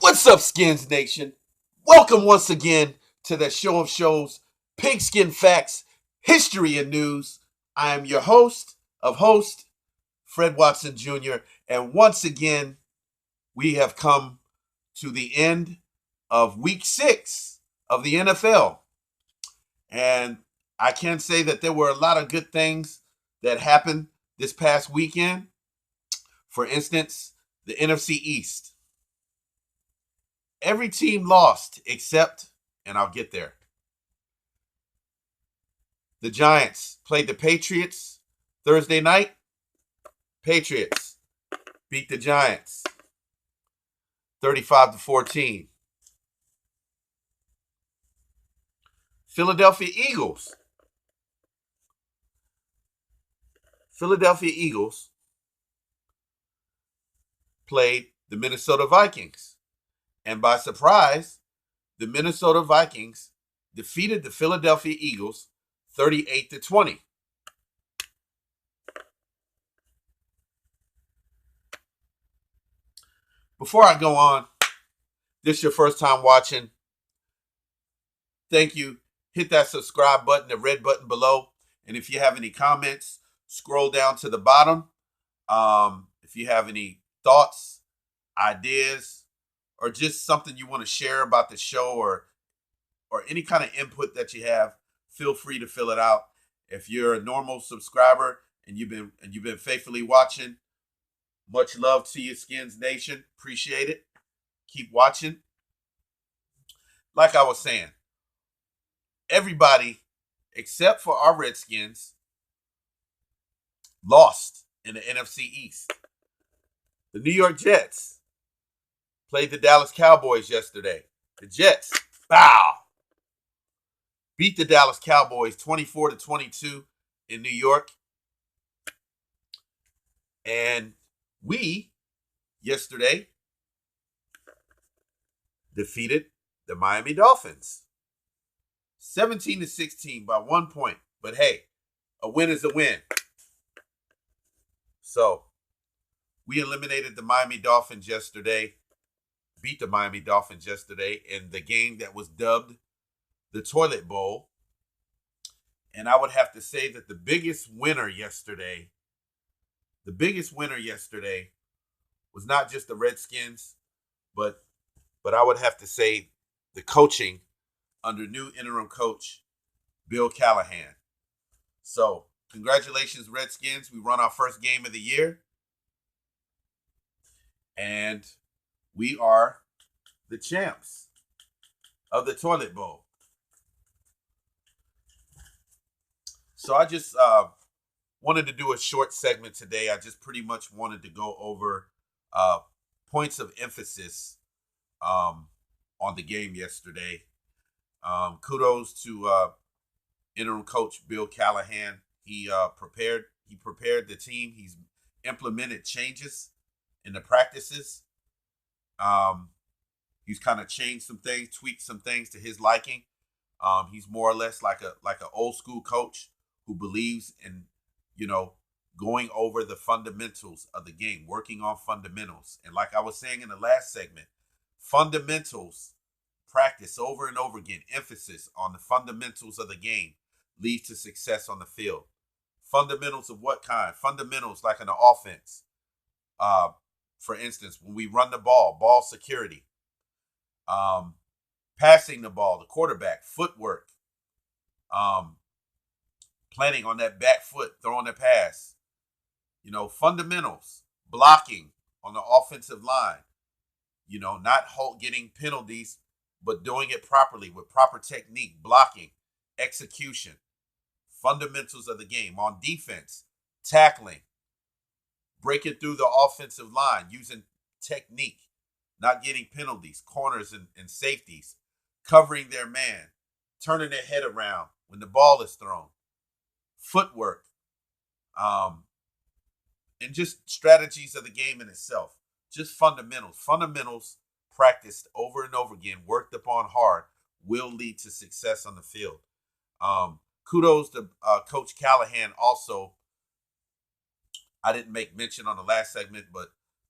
What's up, Skins Nation? Welcome once again to the show of shows, Pigskin Facts, History and News. I am your host, Fred Watson Jr., and once again, we have come to the end of week 6 of the NFL. And I can say that there were a lot of good things that happened this past weekend. For instance, the NFC East. Every team lost except, and I'll get there. The Giants played the Patriots Thursday night. Patriots beat the Giants 35-14. Philadelphia Eagles. Philadelphia Eagles played the Minnesota Vikings. And by surprise, the Minnesota Vikings defeated the Philadelphia Eagles 38-20. Before I go on, this is your first time watching. Thank you. Hit that subscribe button, the red button below. And if you have any comments, scroll down to the bottom. If you have any thoughts, ideas, or just something you want to share about the show or any kind of input that you have, feel free to fill it out. If you're a normal subscriber and you've been faithfully watching, much love to you, Skins Nation. Appreciate it. Keep watching. Like I was saying, everybody except for our Redskins lost in the NFC East. The New York Jets played the Dallas Cowboys yesterday. The Jets, beat the Dallas Cowboys 24-22 in New York. And we, yesterday, defeated the Miami Dolphins 17-16 by 1 point. But hey, a win is a win. So, we eliminated the Miami Dolphins yesterday, beat the Miami Dolphins yesterday in the game that was dubbed the Toilet Bowl. And I would have to say that the biggest winner yesterday was not just the Redskins, but I would have to say the coaching under new interim coach Bill Callahan. So, congratulations, Redskins. We won our first game of the year. And we are the champs of the Toilet Bowl. So I just wanted to do a short segment today. I just pretty much wanted to go over points of emphasis on the game yesterday. Kudos to interim coach Bill Callahan. He prepared the team. He's implemented changes in the practices. He's kind of changed some things, tweaked some things to his liking. He's more or less like an old school coach who believes in, going over the fundamentals of the game, working on fundamentals. And like I was saying in the last segment, fundamentals, practice over and over again, emphasis on the fundamentals of the game leads to success on the field. Fundamentals of what kind? Fundamentals like in the offense. For instance, when we run the ball security, passing the ball, the quarterback, footwork, planning on that back foot, throwing the pass, fundamentals, blocking on the offensive line, not getting penalties, but doing it properly with proper technique, blocking, execution, fundamentals of the game. On defense, tackling, breaking through the offensive line, using technique, not getting penalties, corners and safeties, covering their man, turning their head around when the ball is thrown, footwork, and just strategies of the game in itself. Just fundamentals. Fundamentals practiced over and over again, worked upon hard, will lead to success on the field. Kudos to Coach Callahan also. I didn't make mention on the last segment, but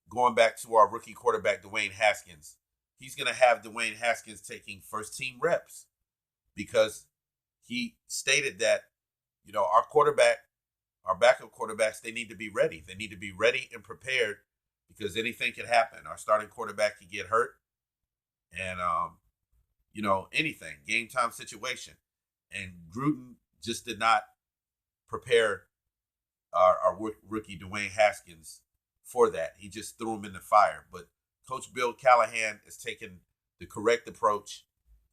going back to our rookie quarterback, Dwayne Haskins, he's going to have Dwayne Haskins taking first team reps because he stated that, our backup quarterbacks, they need to be ready. They need to be ready and prepared because anything can happen. Our starting quarterback could get hurt and, anything, game time situation. And Gruden just did not prepare our rookie Dwayne Haskins for that. He just threw him in the fire. But Coach Bill Callahan is taking the correct approach.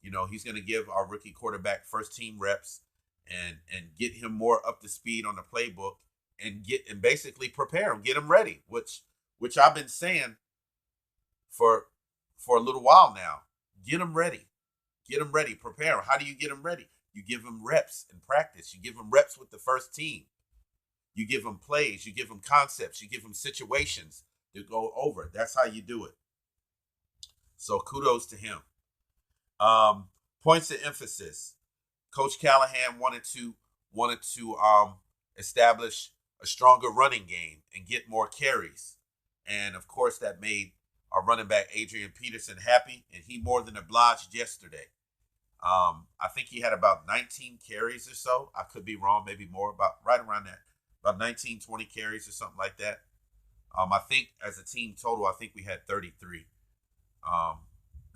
He's going to give our rookie quarterback first team reps and get him more up to speed on the playbook and basically prepare him, get him ready, which I've been saying for a little while now. Get him ready. Get him ready. Prepare him. How do you get him ready? You give him reps in practice. You give him reps with the first team. You give him plays. You give him concepts. You give him situations to go over. That's how you do it. So kudos to him. Points of emphasis. Coach Callahan wanted to establish a stronger running game and get more carries. And of course, that made our running back Adrian Peterson happy, and he more than obliged yesterday. I think he had about 19 carries or so. I could be wrong, maybe more, about right around that. About 19, 20 carries or something like that. I think as a team total, I think we had 33.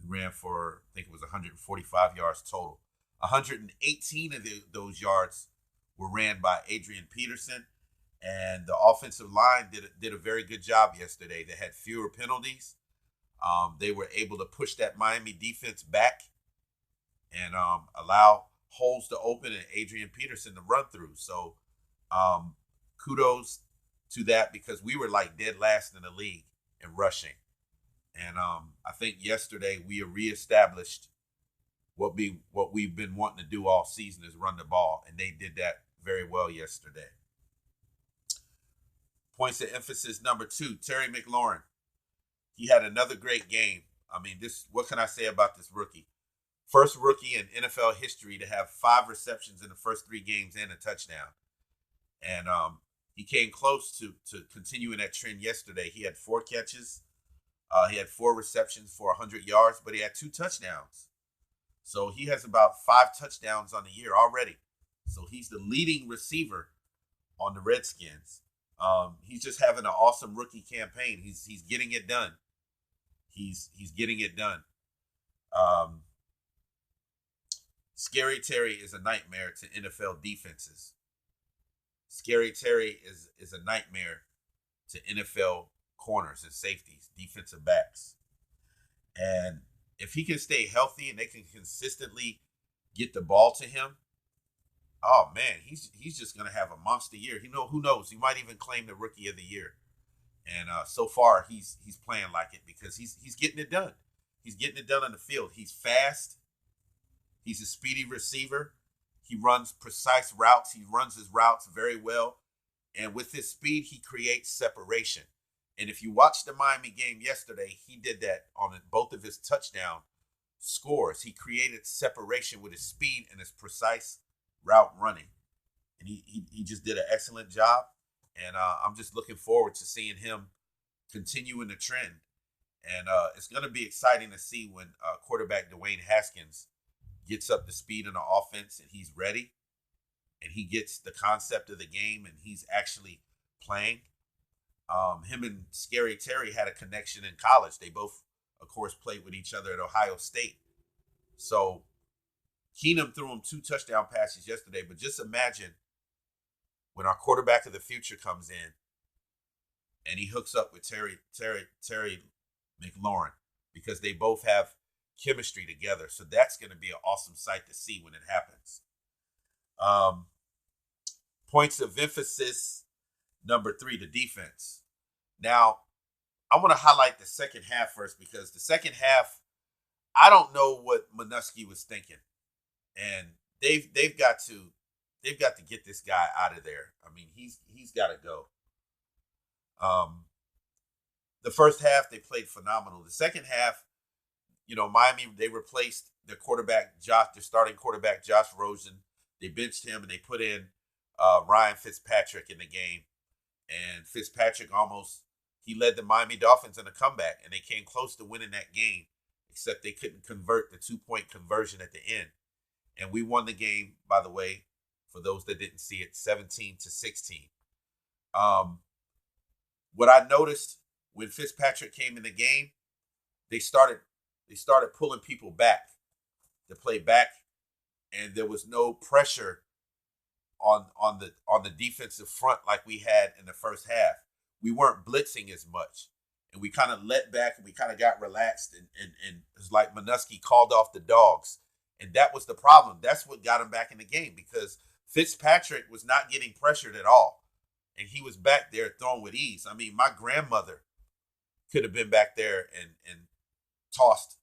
We ran for, I think it was 145 yards total. 118 of those yards were ran by Adrian Peterson, and the offensive line did a very good job yesterday. They had fewer penalties. They were able to push that Miami defense back and allow holes to open and Adrian Peterson to run through. So kudos to that because we were like dead last in the league in rushing. And I think yesterday we reestablished what we've been wanting to do all season is run the ball, and they did that very well yesterday. Points of emphasis number 2, Terry McLaurin. He had another great game. I mean, what can I say about this rookie? First rookie in NFL history to have 5 receptions in the first 3 games and a touchdown. And he came close to continuing that trend yesterday. He had 4 catches. He had 4 receptions for 100 yards, but he had 2 touchdowns. So he has about 5 touchdowns on the year already. So he's the leading receiver on the Redskins. He's just having an awesome rookie campaign. He's getting it done. He's getting it done. Scary Terry is a nightmare to NFL defenses. Scary Terry is a nightmare to NFL corners and safeties, defensive backs. And if he can stay healthy and they can consistently get the ball to him, oh man, he's just gonna have a monster year. Who knows? He might even claim the Rookie of the Year. And so far, he's playing like it because he's getting it done. He's getting it done on the field. He's fast. He's a speedy receiver. He runs precise routes. He runs his routes very well. And with his speed, he creates separation. And if you watch the Miami game yesterday, he did that on both of his touchdown scores. He created separation with his speed and his precise route running. And he just did an excellent job. And I'm just looking forward to seeing him continuing the trend. And it's going to be exciting to see when quarterback Dwayne Haskins gets up to speed in the offense and he's ready and he gets the concept of the game and he's actually playing. Him and Scary Terry had a connection in college. They both, of course, played with each other at Ohio State. So Keenum threw him 2 touchdown passes yesterday, but just imagine when our quarterback of the future comes in and he hooks up with Terry McLaurin because they both have chemistry together. So that's going to be an awesome sight to see when it happens. Points of emphasis number 3, the defense. Now, I want to highlight the second half first because the second half, I don't know what Minuski was thinking, and they've got to get this guy out of there. I mean, he's got to go. The first half they played phenomenal. The second half, Miami, they replaced their starting quarterback Josh Rosen. They benched him and they put in Ryan Fitzpatrick in the game. And Fitzpatrick he led the Miami Dolphins in a comeback, and they came close to winning that game, except they couldn't convert the 2-point conversion at the end. And we won the game, by the way, for those that didn't see it, 17-16. What I noticed when Fitzpatrick came in the game, they started pulling people back to play back, and there was no pressure on the defensive front like we had in the first half. We weren't blitzing as much, and we kind of let back and we kind of got relaxed, and it's like Manusky called off the dogs, and that was the problem. That's what got him back in the game, because Fitzpatrick was not getting pressured at all, and he was back there throwing with ease. I mean, my grandmother could have been back there and tossed,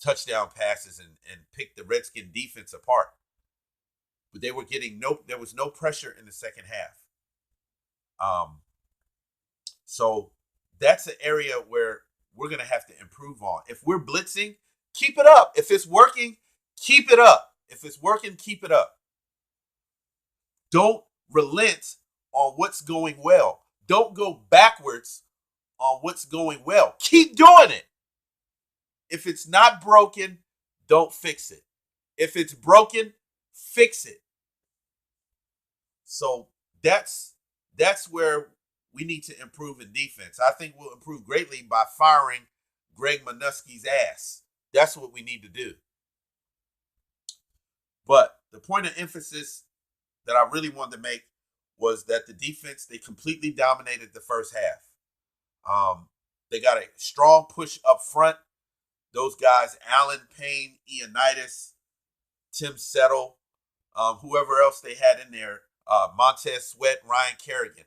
touchdown passes and picked the Redskin defense apart. But they were getting there was no pressure in the second half. So that's an area where we're going to have to improve on. If we're blitzing, keep it up. If it's working, keep it up. If it's working, keep it up. Don't relent on what's going well. Don't go backwards on what's going well. Keep doing it. If it's not broken, don't fix it. If it's broken, fix it. So that's where we need to improve in defense. I think we'll improve greatly by firing Greg Manusky's ass. That's what we need to do. But the point of emphasis that I really wanted to make was that the defense, they completely dominated the first half. They got a strong push up front. Those guys, Allen, Payne, Ioannidis, Tim Settle, whoever else they had in there, Montez Sweat, Ryan Kerrigan.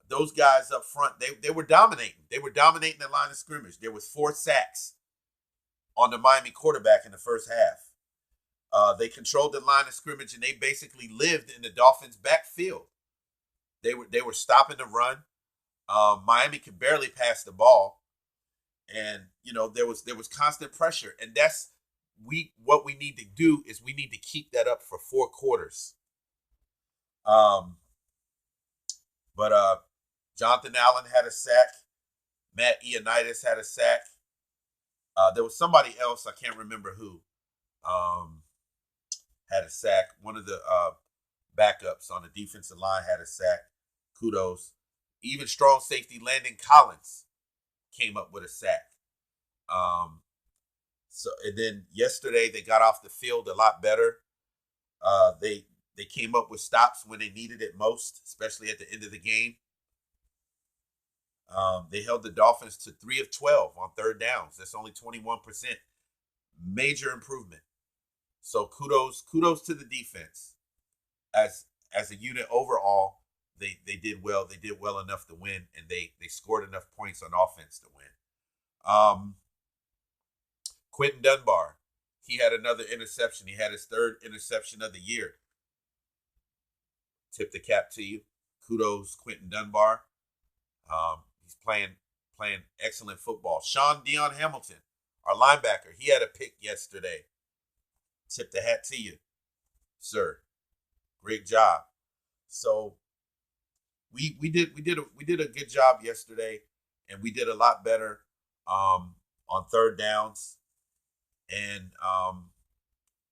Those guys up front, they were dominating. They were dominating the line of scrimmage. There was 4 sacks on the Miami quarterback in the first half. They controlled the line of scrimmage, and they basically lived in the Dolphins' backfield. They were stopping the run. Miami could barely pass the ball, and there was constant pressure. And that's what we need to do is we need to keep that up for 4 quarters. But Jonathan Allen had a sack. Matt Ioannidis had a sack. There was somebody else, I can't remember who, had a sack. One of the backups on the defensive line had a sack. Kudos. Even strong safety Landon Collins came up with a sack. And then yesterday they got off the field a lot better. They came up with stops when they needed it most, especially at the end of the game. They held the Dolphins to 3 of 12 on third downs. That's only 21%. Major improvement. So kudos to the defense. As a unit overall, they did well. They did well enough to win, and they scored enough points on offense to win. Quentin Dunbar, he had another interception. He had his 3rd interception of the year. Tip the cap to you. Kudos, Quentin Dunbar. He's playing excellent football. Sean Dion Hamilton, our linebacker, he had a pick yesterday. Tip the hat to you, sir. Great job. So we did a good job yesterday, and we did a lot better on third downs. And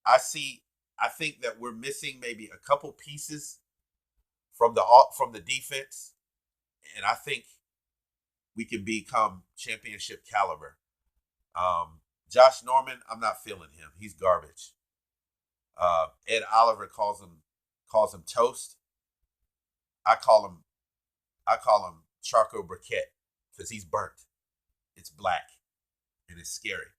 I think that we're missing maybe a couple pieces from the defense, and I think we can become championship caliber. Josh Norman, I'm not feeling him. He's garbage. Ed Oliver calls him toast. I call him charcoal briquette because he's burnt. It's black and it's scary.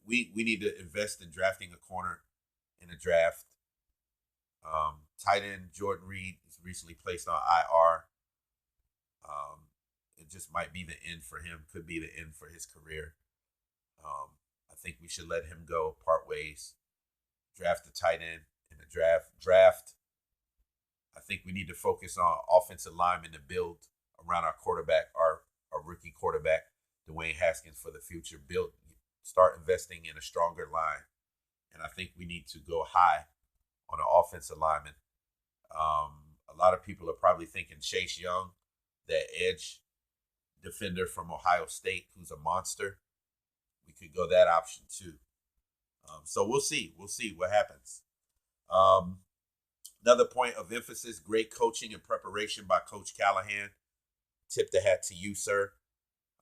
We need to invest in drafting a corner in a draft. Tight end Jordan Reed is recently placed on IR. It just might be the end for him. Could be the end for his career. I think we should let him go, part ways. Draft a tight end in the draft. I think we need to focus on offensive linemen to build around our quarterback, our rookie quarterback, Dwayne Haskins, for the future. Start investing in a stronger line. And I think we need to go high on an offensive lineman. A lot of people are probably thinking Chase Young, that edge defender from Ohio State who's a monster. We could go that option too. So we'll see. We'll see what happens. Another point of emphasis, great coaching and preparation by Coach Callahan. Tip the hat to you, sir.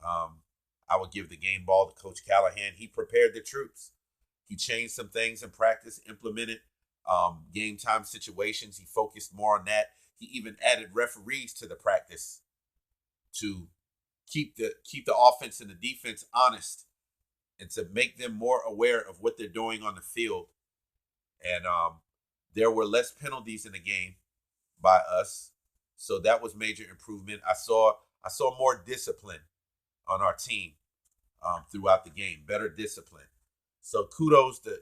I would give the game ball to Coach Callahan. He prepared the troops. He changed some things in practice, implemented game time situations. He focused more on that. He even added referees to the practice to keep the offense and the defense honest and to make them more aware of what they're doing on the field. And there were less penalties in the game by us, so that was major improvement. I saw more discipline on our team throughout the game, better discipline. So kudos to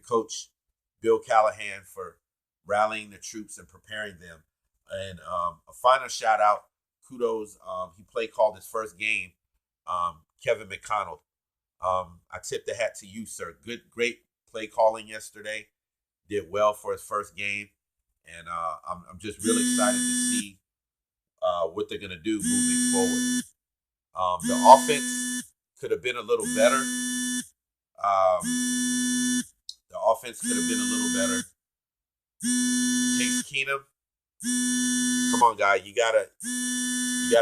Coach Bill Callahan for rallying the troops and preparing them. And a final shout out, kudos. He called his first game, Kevin McConnell. I tip the hat to you, sir. Great play calling yesterday. Did well for his first game, and I'm just really excited to see what they're gonna do moving forward. The offense could have been a little better. The offense could have been a little better. Case Keenum, come on, guy, you gotta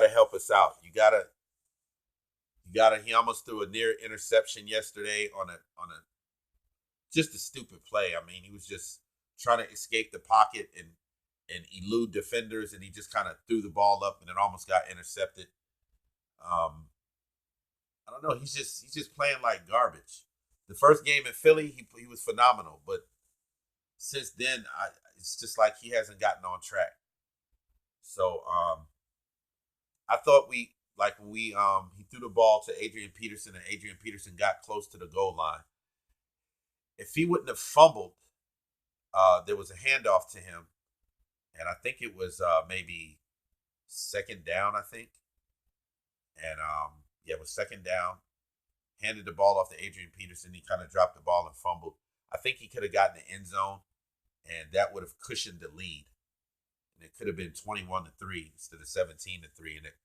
help us out. You gotta. He almost threw a near interception yesterday on a just a stupid play. I mean, he was just trying to escape the pocket and elude defenders, and he just kind of threw the ball up, and it almost got intercepted. I don't know. He's just playing like garbage. The first game in Philly, he was phenomenal, but since then, it's just like he hasn't gotten on track. So I thought he threw the ball to Adrian Peterson, and Adrian Peterson got close to the goal line. If he wouldn't have fumbled, there was a handoff to him, and I think it was maybe second down, I think. And it was second down. Handed the ball off to Adrian Peterson. He kind of dropped the ball and fumbled. I think he could have gotten the end zone, and that would have cushioned the lead. And it could have been 21-3 instead of 17-3, and it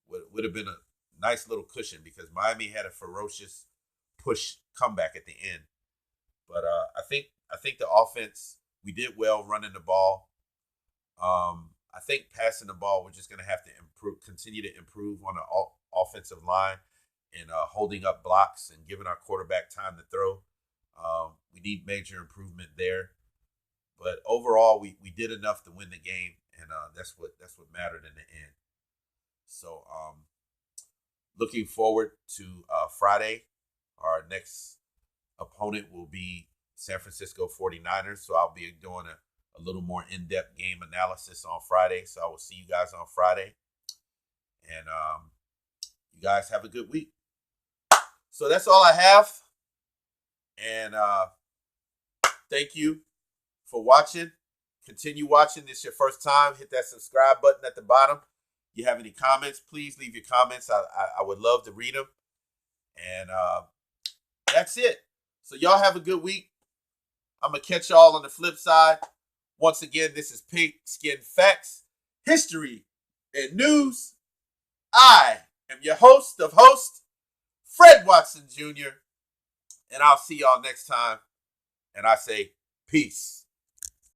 would have been a nice little cushion because Miami had a ferocious push comeback at the end. But I think the offense, we did well running the ball. I think passing the ball, we're just going to have to continue to improve on the offensive line and holding up blocks and giving our quarterback time to throw. We need major improvement there. But overall, we did enough to win the game, and that's what mattered in the end. So looking forward to Friday. Our next opponent will be San Francisco 49ers. So I'll be doing a little more in-depth game analysis on Friday. So I will see you guys on Friday. And you guys have a good week. So that's all I have. And thank you for watching. Continue watching. This is your first time. Hit that subscribe button at the bottom. If you have any comments, please leave your comments. I would love to read them. And that's it. So y'all have a good week. I'm going to catch y'all on the flip side. Once again, this is Pigskin Facts, History, and News. I am your host of hosts, Fred Watson Jr., and I'll see y'all next time. And I say peace.